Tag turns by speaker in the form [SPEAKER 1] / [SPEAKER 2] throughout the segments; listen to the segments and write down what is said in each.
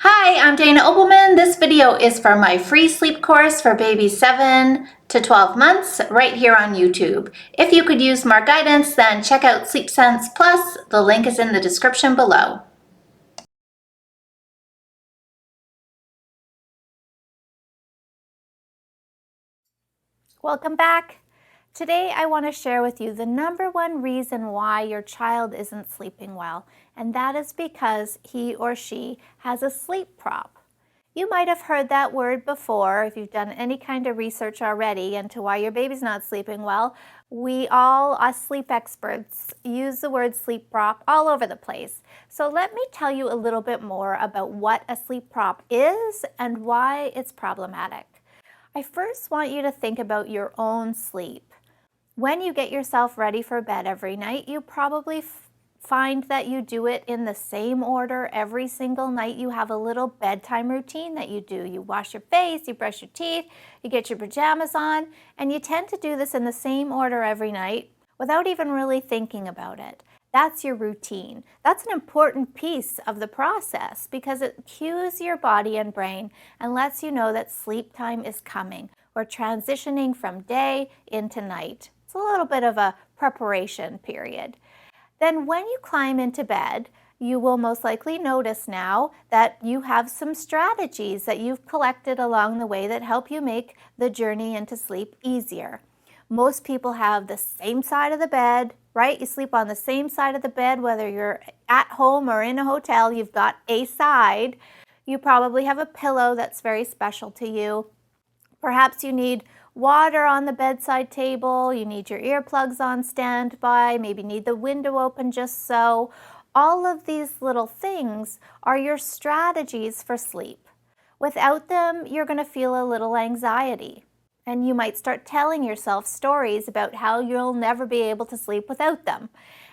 [SPEAKER 1] Hi, I'm Dana Obleman. This video is for my free sleep course for babies 7 to 12 months right here on YouTube. If you could use more guidance, then check out Sleep Sense Plus. The link is in the description below.
[SPEAKER 2] Welcome back. Today I want to share with you the number one reason why your child isn't sleeping well, and that is because he or she has a sleep prop. You might have heard that word before if you've done any kind of research already into why your baby's not sleeping well. We all, us sleep experts, use the word sleep prop all over the place. So let me tell you a little bit more about what a sleep prop is and why it's problematic. I first want you to think about your own sleep. When you get yourself ready for bed every night, you probably find that you do it in the same order every single night. You have a little bedtime routine that you do. You wash your face, you brush your teeth, you get your pajamas on, and you tend to do this in the same order every night without even really thinking about it. That's your routine. That's an important piece of the process because it cues your body and brain and lets you know that sleep time is coming. We're transitioning from day into night. It's a little bit of a preparation period. Then when you climb into bed, you will most likely notice now that you have some strategies that you've collected along the way that help you make the journey into sleep easier. Most people have the same side of the bed, right? You sleep on the same side of the bed, whether you're at home or in a hotel, you've got a side. You probably have a pillow that's very special to you. Perhaps you need water on the bedside table, you need your earplugs on standby, maybe need the window open just so. All of these little things are your strategies for sleep. Without them, you're going to feel a little anxiety. And you might start telling yourself stories about how you'll never be able to sleep without them.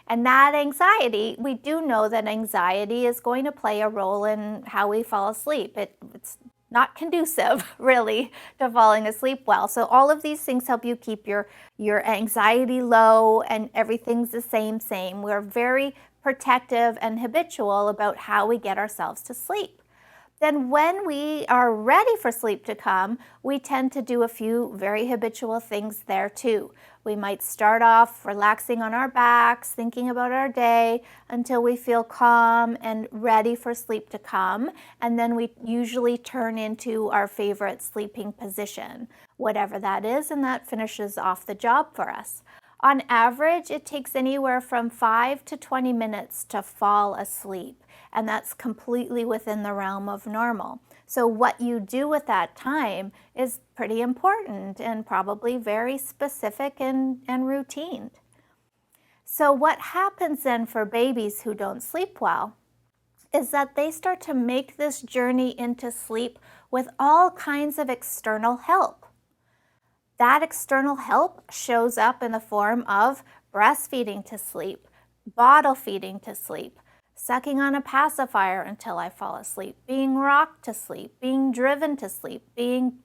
[SPEAKER 2] And that anxiety, we do know that anxiety is going to play a role in how we fall asleep. It's not conducive, really, to falling asleep well. So all of these things help you keep your anxiety low and everything's the same. We're very protective and habitual about how we get ourselves to sleep. Then when we are ready for sleep to come, we tend to do a few very habitual things there too. We might start off relaxing on our backs, thinking about our day until we feel calm and ready for sleep to come. And then we usually turn into our favorite sleeping position, whatever that is, and that finishes off the job for us. On average, it takes anywhere from 5 to 20 minutes to fall asleep, and that's completely within the realm of normal. So what you do with that time is pretty important and probably very specific and routine. So what happens then for babies who don't sleep well is that they start to make this journey into sleep with all kinds of external help. That external help shows up in the form of breastfeeding to sleep, bottle feeding to sleep, sucking on a pacifier until I fall asleep, being rocked to sleep, being driven to sleep, being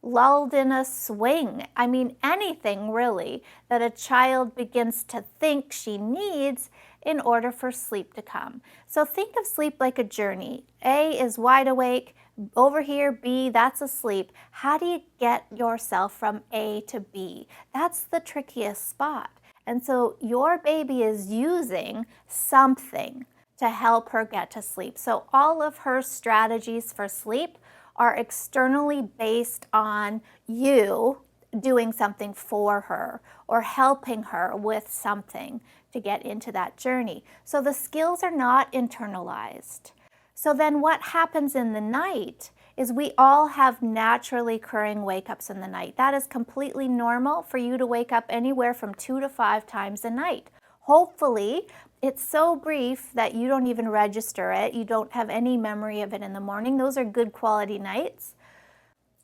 [SPEAKER 2] lulled in a swing. I mean, anything really that a child begins to think she needs in order for sleep to come. So think of sleep like a journey. A is wide awake. Over here, B, that's asleep. How do you get yourself from A to B? That's the trickiest spot. And so your baby is using something to help her get to sleep. So all of her strategies for sleep are externally based on you doing something for her or helping her with something to get into that journey. So the skills are not internalized. So then what happens in the night is we all have naturally occurring wake-ups in the night. That is completely normal for you to wake up anywhere from 2 to 5 times a night. Hopefully, it's so brief that you don't even register it. You don't have any memory of it in the morning. Those are good quality nights.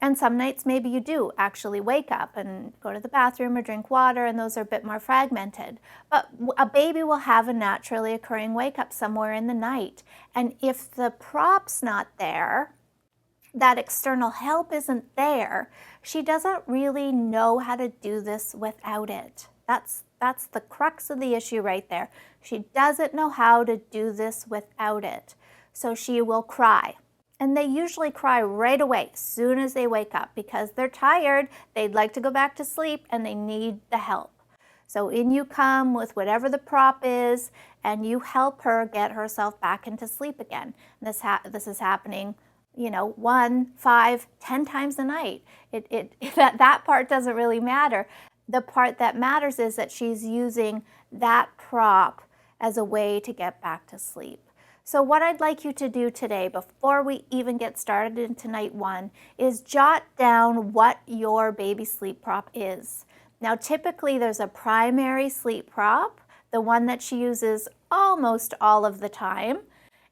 [SPEAKER 2] And some nights maybe you do actually wake up and go to the bathroom or drink water, and those are a bit more fragmented. But a baby will have a naturally occurring wake up somewhere in the night. And if the prop's not there, that external help isn't there, she doesn't really know how to do this without it. That's the crux of the issue right there. She doesn't know how to do this without it. So she will cry. And they usually cry right away, as soon as they wake up, because they're tired, they'd like to go back to sleep, and they need the help. So in you come with whatever the prop is, and you help her get herself back into sleep again. And this is happening, 1, 5, 10 times a night. That part doesn't really matter. The part that matters is that she's using that prop as a way to get back to sleep. So what I'd like you to do today, before we even get started into night 1, is jot down what your baby sleep prop is. Now, typically there's a primary sleep prop, the one that she uses almost all of the time,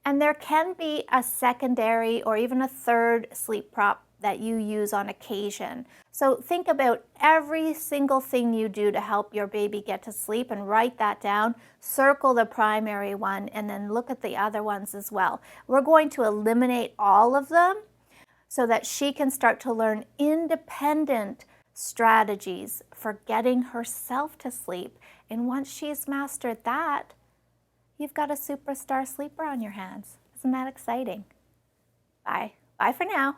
[SPEAKER 2] and there can be a secondary or even a third sleep prop that you use on occasion. So think about every single thing you do to help your baby get to sleep and write that down, circle the primary one, and then look at the other ones as well. We're going to eliminate all of them so that she can start to learn independent strategies for getting herself to sleep. And once she's mastered that, you've got a superstar sleeper on your hands. Isn't that exciting? Bye. Bye for now.